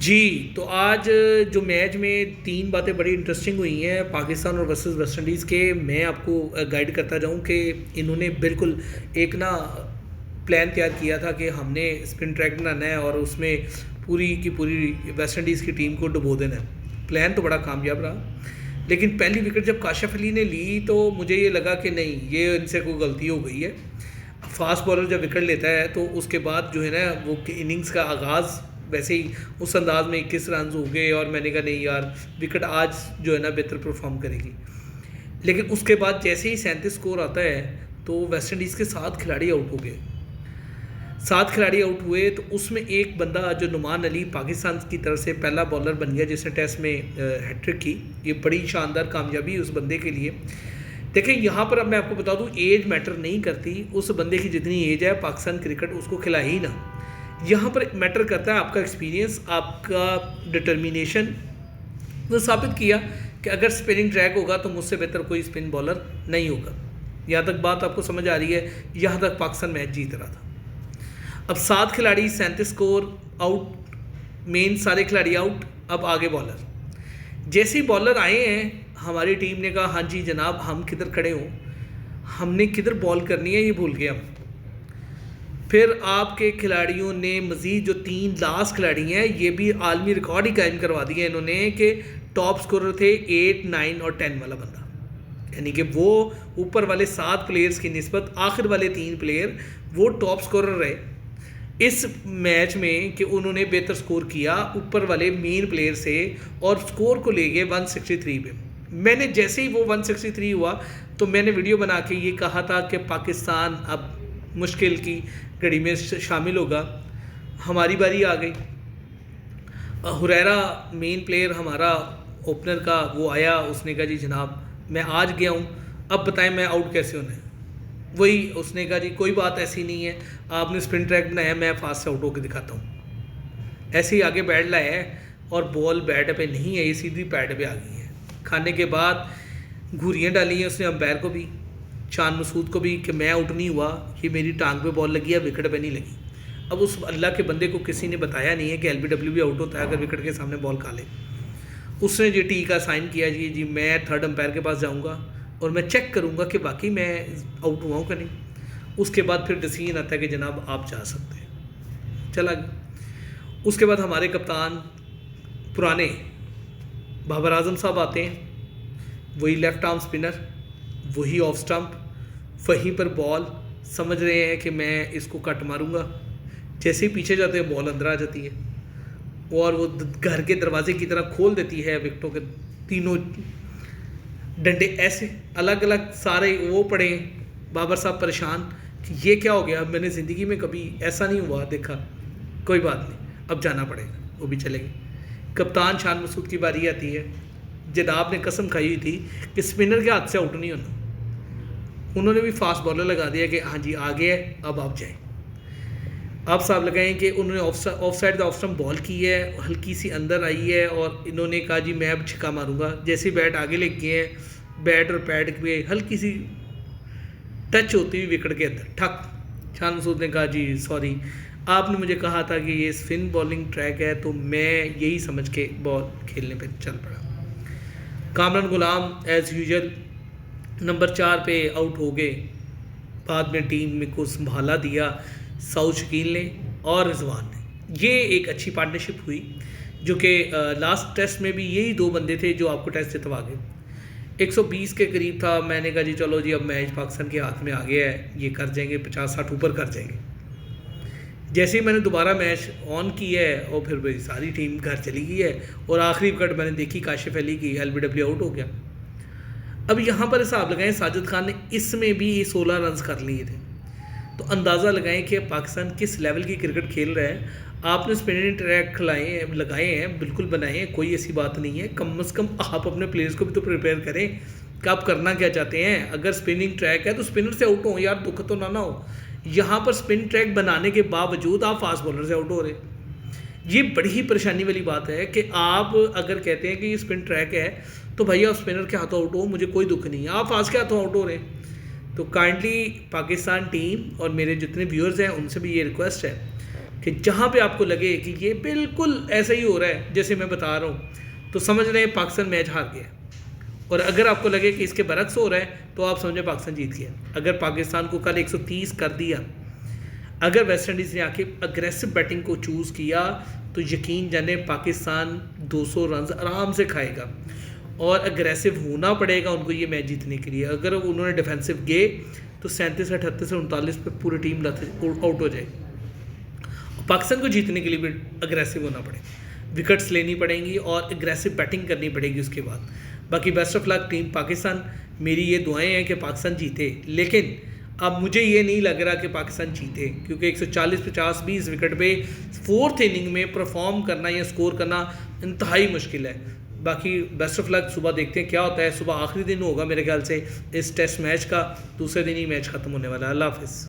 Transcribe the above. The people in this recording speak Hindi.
जी, तो आज जो मैच में 3 बातें बड़ी इंटरेस्टिंग हुई हैं पाकिस्तान और वर्सेस वेस्ट इंडीज़ के। मैं आपको गाइड करता जाऊँ कि इन्होंने बिल्कुल एक ना प्लान तैयार किया था कि हमने स्पिन ट्रैक बनाना है और उसमें पूरी की पूरी वेस्ट इंडीज़ की टीम को डुबो देना है। प्लान तो बड़ा कामयाब रहा, लेकिन पहली विकेट जब काशिफ अली ने ली तो मुझे ये लगा कि नहीं, ये इनसे कोई गलती हो गई है। फास्ट बॉलर जब विकेट लेता है तो उसके बाद जो है ना वो इनिंग्स का आगाज़ वैसे ही उस अंदाज में 21 रन हो गए और मैंने कहा नहीं यार, विकेट आज जो है ना बेहतर परफॉर्म करेगी। लेकिन उसके बाद जैसे ही 37 स्कोर आता है तो वेस्ट इंडीज़ के 7 खिलाड़ी आउट हो गए। 7 खिलाड़ी आउट हुए तो उसमें एक बंदा जो नुमान अली पाकिस्तान की तरफ से पहला बॉलर बन गया जिसने टेस्ट में हैट्रिक की। ये बड़ी शानदार कामयाबी उस बंदे के लिए। देखिए यहाँ पर अब मैं आपको बता दूँ, एज मैटर नहीं करती। उस बंदे की जितनी एज है पाकिस्तान क्रिकेट उसको खिला ही ना। यहाँ पर मैटर करता है आपका एक्सपीरियंस, आपका डिटर्मिनेशन। तो साबित किया कि अगर स्पिनिंग ट्रैक होगा तो मुझसे बेहतर कोई स्पिन बॉलर नहीं होगा। यहाँ तक बात आपको समझ आ रही है। यहाँ तक पाकिस्तान मैच जीत रहा था। अब 7 खिलाड़ी, 37 स्कोर, आउट, मेन सारे खिलाड़ी आउट। अब आगे बॉलर। जैसे ही बॉलर आए हैं हमारी टीम ने कहा हाँ जी जनाब, हम किधर खड़े हों, हमने किधर बॉल करनी है ये भूल गए हम। फिर आपके खिलाड़ियों ने मज़ीद जो 3 लास्ट खिलाड़ी हैं ये भी आलमी रिकॉर्ड ही कायम करवा दिया इन्होंने कि टॉप स्कोरर थे 8, 9 और 10 वाला बंदा। यानी कि वो ऊपर वाले 7 प्लेयर्स की निस्बत आखिर वाले 3 प्लेयर वो टॉप स्कोरर रहे इस मैच में कि उन्होंने बेहतर स्कोर किया ऊपर वाले मेन प्लेयर से और स्कोर को ले गए 163 पे। मैंने जैसे ही वो 163 हुआ तो मैंने वीडियो बना के ये कहा था कि पाकिस्तान अब मुश्किल की घड़ी में शामिल होगा। हमारी बारी आ गई। हुरैरा मेन प्लेयर हमारा ओपनर का वो आया, उसने कहा जी जनाब मैं आज गया हूँ, अब बताएं मैं आउट कैसे होना है। वही उसने कहा जी कोई बात ऐसी नहीं है, आपने स्पिन ट्रैक बनाया, मैं फास्ट से आउट होकर दिखाता हूँ। ऐसे ही आगे बैट लाया है और बॉल बैट पे नहीं है, ये सीधी पैड पे आ गई है। खाने के बाद घूरियाँ डाली हैं उसने अंपायर को भी, चांद मसूद को भी, कि मैं आउट नहीं हुआ, ये मेरी टांग पे बॉल लगी है, विकेट पे नहीं लगी। अब उस अल्लाह के बंदे को किसी ने बताया नहीं है कि LBW भी आउट होता है अगर विकेट के सामने बॉल खा ले। उसने जी टी का साइन किया जी मैं थर्ड अंपायर के पास जाऊंगा और मैं चेक करूंगा कि वाकई मैं आउट हुआ हूँ कि नहीं। उसके बाद फिर डिसीजन आता है कि जनाब आप जा सकते हैं। चला गया। उसके बाद हमारे कप्तान पुराने बाबर आजम साहब आते हैं, वही लेफ़्ट आर्म स्पिनर, वही ऑफ स्टंप, वहीं पर बॉल, समझ रहे हैं कि मैं इसको कट मारूंगा। जैसे ही पीछे जाते हैं बॉल अंदर आ जाती है और वो घर के दरवाजे की तरह खोल देती है विकेटों के तीनों डंडे ऐसे अलग अलग सारे वो पड़े। बाबर साहब परेशान कि ये क्या हो गया, मैंने ज़िंदगी में कभी ऐसा नहीं हुआ देखा। कोई बात नहीं, अब जाना पड़ेगा। वो भी चले गए। कप्तान शान मसूद की बारी आती है। जनाब ने कसम खाई हुई थी कि स्पिनर के हाथ से आउट नहीं होना। उन्होंने भी फास्ट बॉलर लगा दिया कि हाँ जी आ गया है, अब आप जाएं। आप साहब लगाएं कि उन्होंने of side the off stump ball की है, हल्की सी अंदर आई है और इन्होंने कहा जी मैं अब छिक्का मारूंगा। जैसे बैट आगे लेके गए हैं, बैट और पैड पे हल्की सी टच होती हुई विकेट के अंदर ठक। शान मसूद ने कहा जी सॉरी, आपने मुझे कहा था कि ये स्पिन बॉलिंग ट्रैक है तो मैं यही समझ के बॉल खेलने पर चल पड़ा। कामरान गुलाम एज़ यूजुअल नंबर 4 पे आउट हो गए। बाद में टीम में को संभाला दिया साउथ शकील ने और रिजवान ने। ये एक अच्छी पार्टनरशिप हुई जो कि लास्ट टेस्ट में भी यही 2 बंदे थे जो आपको टेस्ट जितवा गए। 120 के करीब था। मैंने कहा जी चलो जी अब मैच पाकिस्तान के हाथ में आ गया है, ये कर जाएंगे, 50-60 ऊपर कर जाएंगे। जैसे ही मैंने दोबारा मैच ऑन की है और फिर भाई सारी टीम घर चली गई है और आखिरी विकेट मैंने देखी काशिफ अली की, LBW आउट हो गया। अब यहाँ पर हिसाब लगाएं साजिद खान ने इसमें भी 16 रन कर लिए थे, तो अंदाज़ा लगाएं कि पाकिस्तान किस लेवल की क्रिकेट खेल रहा है। आपने स्पिनिंग ट्रैक लगाए हैं, बिल्कुल बनाए हैं, कोई ऐसी बात नहीं है। कम से कम आप अपने प्लेयर्स को भी तो प्रिपेयर करें कि आप करना क्या चाहते हैं। अगर स्पिनिंग ट्रैक है तो स्पिनर से आउट हो यार, दुख तो ना हो। यहाँ पर स्पिन ट्रैक बनाने के बावजूद आप फास्ट बॉलर से आउट हो रहे। ये बड़ी ही परेशानी वाली बात है कि आप अगर कहते हैं कि ये स्पिन ट्रैक है तो भैया स्पिनर के हाथों आउट हो, मुझे कोई दुख नहीं है, आप फास्ट के हाथों आउट हो रहे हैं। तो काइंडली पाकिस्तान टीम और मेरे जितने व्यूअर्स हैं उनसे भी ये रिक्वेस्ट है कि जहाँ पे आपको लगे कि ये बिल्कुल ऐसा ही हो रहा है जैसे मैं बता रहा हूँ, तो समझ लें पाकिस्तान मैच हार गया। और अगर आपको लगे कि इसके बरक्स हो रहा है तो आप समझें पाकिस्तान जीत गया। अगर पाकिस्तान को कल 130 कर दिया, अगर वेस्ट इंडीज़ ने आके अग्रेसिव बैटिंग को चूज़ किया, तो यकीन जाने पाकिस्तान 200 रन आराम से खाएगा। और अग्रेसिव होना पड़ेगा उनको ये मैच जीतने के लिए। अगर उन्होंने डिफेंसिव गए तो 37 38 से 39 पे पूरी टीम आउट हो जाएगी। पाकिस्तान को जीतने के लिए भी अग्रेसिव होना पड़ेगा, विकेट्स लेनी पड़ेंगी और अग्रेसिव बैटिंग करनी पड़ेगी उसके बाद। बाकी best of luck team Pakistan, मेरी ये दुआएं हैं कि पाकिस्तान जीते। लेकिन अब मुझे ये नहीं लग रहा कि पाकिस्तान जीते, क्योंकि 140-50-20 विकेट पे फोर्थ इनिंग में परफॉर्म करना या स्कोर करना इंतहाई मुश्किल है। बाकी बेस्ट ऑफ लक, सुबह देखते हैं क्या होता है। सुबह आखिरी दिन होगा मेरे ख्याल से इस टेस्ट मैच का, दूसरे दिन ही मैच ख़त्म होने वाला है। अल्लाह हाफ़िज़।